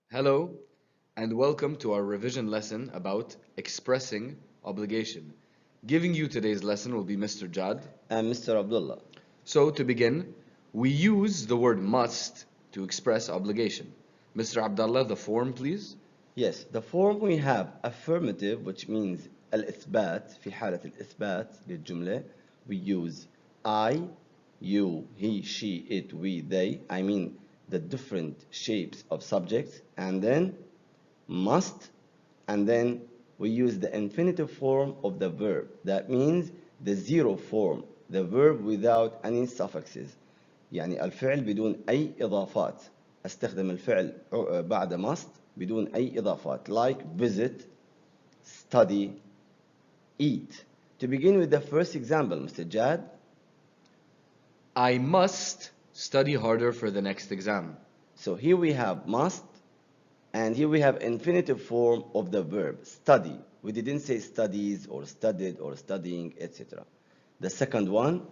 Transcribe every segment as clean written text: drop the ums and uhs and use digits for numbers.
Hello, and welcome to our revision lesson about expressing obligation. Giving you today's lesson will be Mr. Jad. And Mr. Abdullah. So, to begin, we use the word must to express obligation. Mr. Abdullah, the form, please. Yes, the form we have affirmative, which means الإثبات. في حالة الإثبات للجملة we use I, you, he, she, it, we, they. I mean the different shapes of subjects, and then must, and then we use the infinitive form of the verb. That means the zero form, the verb without any suffixes. يعني الفعل بدون أي إضافات. أستخدم الفعل بعد must بدون أي إضافات. Like visit, study, eat. To begin with the first example, Mr. Jad. I must study harder for the next exam. So here we have must, and here we have infinitive form of the verb, study. We didn't say studies or studied or studying, etc. The second one.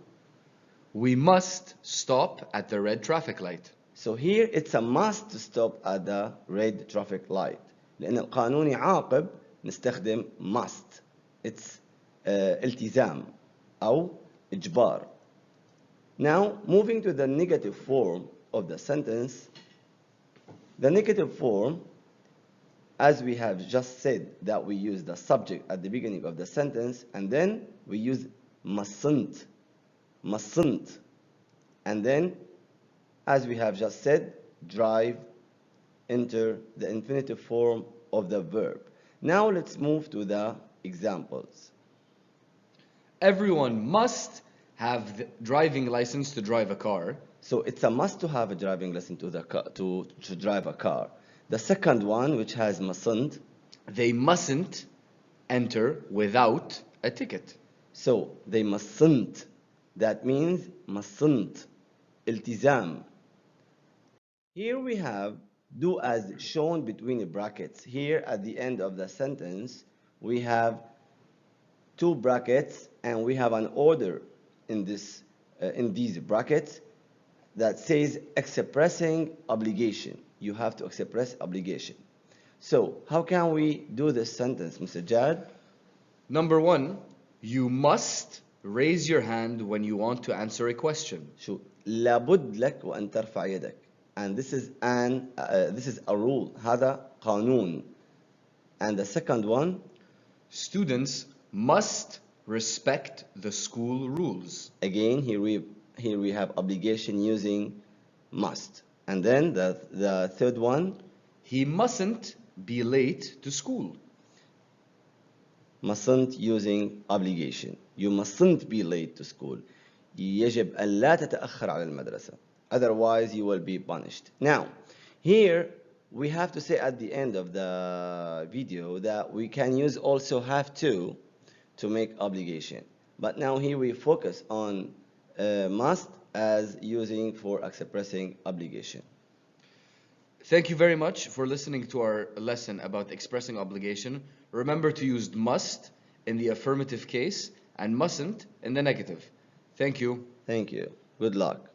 We must stop at the red traffic light. So here it's a must to stop at the red traffic light. لأن القانون يعاقب نستخدم must. It's التزام أو إجبار. Now moving to the negative form of the sentence. The negative form, as we have just said, that we use the subject at the beginning of the sentence, and then we use mustn't, and then, as we have just said, drive, enter the infinitive form of the verb. Now let's move to the examples. Everyone must have the driving license to drive a car. So it's a must to have a driving lesson to drive a car. The second one, which has mustn't. They mustn't enter without a ticket. So they mustn't. That means mustn't. التزام. Here we have do as shown between the brackets. Here at the end of the sentence, we have two brackets, and we have an order in these brackets that says expressing obligation. You have to express obligation. So how can we do this sentence, Mr. Jad? Number one, you must raise your hand when you want to answer a question. شو لابد لك وأن ترفع يدك. And this is a rule. هذا قانون. And the second one, students must respect the school rules. Again, here we have obligation using must. And then the third one, he mustn't be late to school. Mustn't using obligation. You mustn't be late to school. يجب أن لا تتأخر على المدرسة. Otherwise, you will be punished. Now, here we have to say at the end of the video that we can use also have to make obligation. But now here we focus on must as using for expressing obligation. Thank you very much for listening to our lesson about expressing obligation. Remember to use must in the affirmative case and mustn't in the negative. Thank you. Thank you. Good luck.